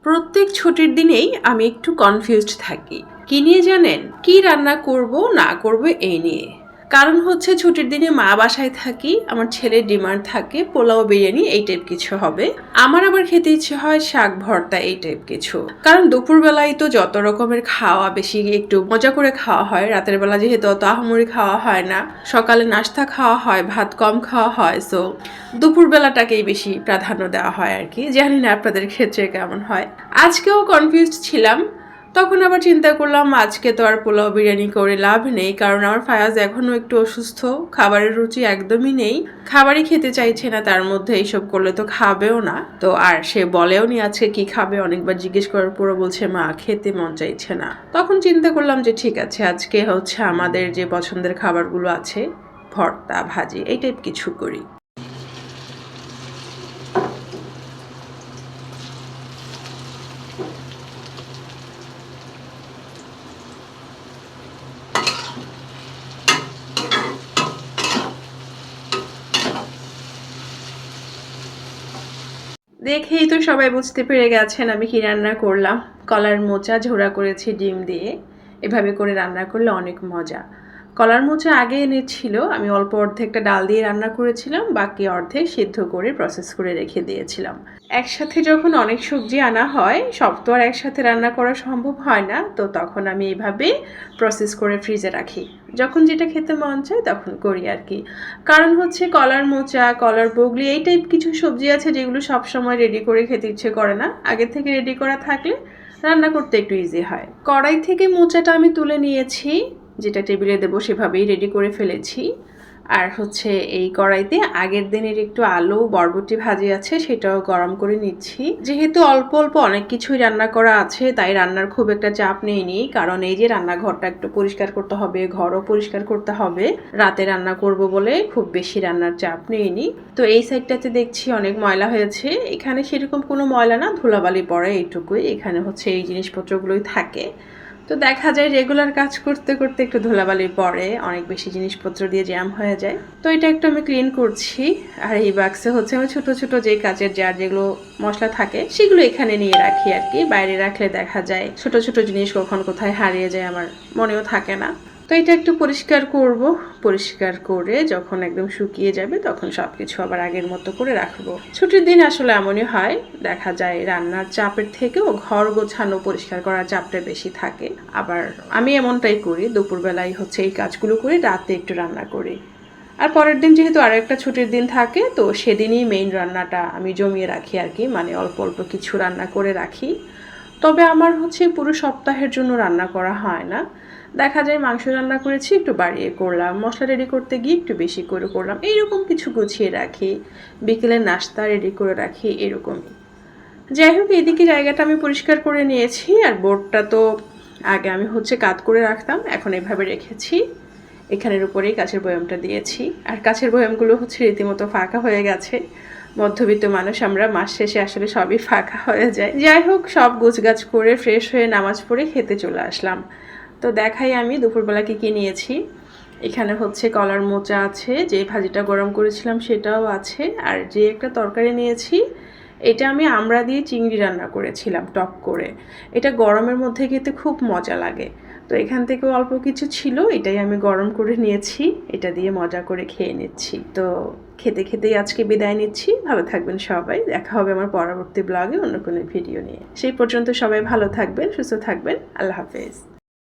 প্রত্যেক ছুটির দিনেই আমি একটু কনফিউজড থাকি। কি নিয়ে জানেন? কি রান্না করব না করব এই নিয়ে। কারণ হচ্ছে ছুটির দিনে মা বাসায় থাকি, আমার ছেলের ডিমান্ড থাকে পোলাও বিরিয়ানি এই টাইপ কিছু হবে। আমার আবার খেতে ইচ্ছে হয় শাক ভর্তা এই টাইপ কিছু। কারণ দুপুরবেলায় তো যত রকমের খাওয়া বেশি একটু মজা করে খাওয়া হয়, রাতের বেলা যেহেতু অত আহামরি খাওয়া হয় না, সকালে নাস্তা খাওয়া হয়, ভাত কম খাওয়া হয়, সো দুপুরবেলাটাকেই বেশি প্রাধান্য দেওয়া হয় আর কি। জানি না আপনাদের ক্ষেত্রে কেমন হয়। আজকেও কনফিউজড ছিলাম, তখন আবার চিন্তা করলাম আজকে তো আর পোলাও বিরিয়ানি করে লাভ নেই, কারণ আমার ফায়াজ এখনও একটু অসুস্থ, খাবারের রুচি একদমই নেই, খাবারই খেতে চাইছে না, তার মধ্যে এইসব করলে তো খাবেও না। তো আর সে বলেও নি আজকে কি খাবে, অনেকবার জিজ্ঞেস করার পরও বলছে মা খেতে মন চাইছে না। তখন চিন্তা করলাম যে ঠিক আছে, আজকে হচ্ছে আমাদের যে পছন্দের খাবারগুলো আছে ভর্তা ভাজি এই টাইপ কিছু করি। দেখেই তো সবাই বুঝতে পেরে গেছেন আমি কি রান্না করলাম। কলার মোচা ঝোড়া করেছি ডিম দিয়ে। এভাবে করে রান্না করলে অনেক মজা। কলার মোচা আগে এনেছিল, আমি অল্প অর্ধেকটা ডাল দিয়ে রান্না করেছিলাম, বাকি অর্ধেক সিদ্ধ করে প্রসেস করে রেখে দিয়েছিলাম। একসাথে যখন অনেক সবজি আনা হয়, সব তো আর একসাথে রান্না করা সম্ভব হয় না, তো তখন আমি এইভাবে প্রসেস করে ফ্রিজে রাখি। যখন যেটা খেতে মন চায় তখন করি আর কি। কারণ হচ্ছে কলার মোচা, কলার বগলি এই টাইপ কিছু সবজি আছে যেগুলো সবসময় রেডি করে খেতে ইচ্ছে করে না, আগে থেকে রেডি করা থাকলে রান্না করতে একটু ইজি হয়। কড়াই থেকে মোচাটা আমি তুলে নিয়েছি, যেটা টেবিলে দেবো সেভাবেই রেডি করে ফেলেছি। আর হচ্ছে এই কড়াইতে আগের দিনের একটু আলু বরবটি ভাজি আছে, সেটাও গরম করে নিচ্ছি। যেহেতু অল্প অল্প অনেক কিছুই রান্না করা আছে, তাই রান্নার খুব একটা চাপ নেইনি, কারণ এই যে রান্নাঘরটা একটু পরিষ্কার করতে হবে, ঘরও পরিষ্কার করতে হবে, রাতে রান্না করব বলে খুব বেশি রান্নার চাপ নেইনি। তো এই সাইডটাতে দেখছি অনেক ময়লা হয়েছে, এখানে সেরকম কোনো ময়লা না, ধুলাবালি পড়ে এইটুকুই, এখানে হচ্ছে এই জিনিসপত্রগুলোই থাকে। তো দেখা যায় রেগুলার কাজ করতে করতে একটু ধুলাবালি পড়ে, অনেক বেশি জিনিসপত্র দিয়ে জ্যাম হয়ে যায়। তো এটা একটু আমি ক্লিন করছি। আর এই বাক্সে হচ্ছে আমি ছোট ছোট যে কাচের জার যেগুলো মশলা থাকে সেগুলো এখানে নিয়ে রাখি আর কি। বাইরে রাখলে দেখা যায় ছোট ছোট জিনিস কখন কোথায় হারিয়ে যায় আমার মনেও থাকে না। তো এটা একটু পরিষ্কার করব, পরিষ্কার করে যখন একদম শুকিয়ে যাবে তখন সব কিছু আবার আগের মতো করে রাখবো। ছুটির দিন আসলে এমনই হয়, দেখা যায় রান্নার চাপের থেকেও ঘর গোছানো পরিষ্কার করার চাপটা বেশি থাকে। আবার আমি এমনটাই করি, দুপুরবেলায় হচ্ছে এই কাজগুলো করি, রাতে একটু রান্না করি। আর পরের দিন যেহেতু আরও একটা ছুটির দিন থাকে, তো সেদিনই মেইন রান্নাটা আমি জমিয়ে রাখি আর কি, মানে অল্প অল্প কিছু রান্না করে রাখি। তবে আমার হচ্ছে পুরো সপ্তাহের জন্য রান্না করা হয় না, দেখা যায় মাংস রান্না করেছি একটু বাড়িয়ে করলাম, মশলা রেডি করতে গিয়ে একটু বেশি করে করলাম, এইরকম কিছু গুছিয়ে রাখি, বিকেলের নাস্তা রেডি করে রাখি এরকমই। যাই হোক, এদিকে জায়গাটা আমি পরিষ্কার করে নিয়েছি। আর বোর্ডটা তো আগে আমি হচ্ছে কাত করে রাখতাম, এখন এভাবে রেখেছি, এখানের উপরেই কাচের বয়ামটা দিয়েছি। আর কাচের বয়ামগুলো হচ্ছে রীতিমতো ফাঁকা হয়ে গেছে, মধ্যবিত্ত মানুষ আমরা, মাস শেষে আসলে সবই ফাঁকা হয়ে যায়। যাই হোক, সব গোছগাছ করে ফ্রেশ হয়ে নামাজ পড়ে খেতে চলে আসলাম। তো দেখাই আমি দুপুরবেলা কী নিয়েছি। এখানে হচ্ছে কলার মোচা আছে, যে ভাজিটা গরম করেছিলাম সেটাও আছে, আর যে একটা তরকারি নিয়েছি এটা আমি আমড়া দিয়ে চিংড়ি রান্না করেছিলাম টক করে। এটা গরমের মধ্যে খেতে খুব মজা লাগে। তো এখান থেকেও অল্প কিছু ছিল, এটাই আমি গরম করে নিয়েছি, এটা দিয়ে মজা করে খেয়ে নিচ্ছি। তো খেতে খেতেই আজকে বিদায় নিচ্ছি। ভালো থাকবেন সবাই, দেখা হবে আমার পরবর্তী ব্লগে অন্য কোনো ভিডিও নিয়ে। সেই পর্যন্ত সবাই ভালো থাকবেন, সুস্থ থাকবেন, আল্লাহ হাফেজ।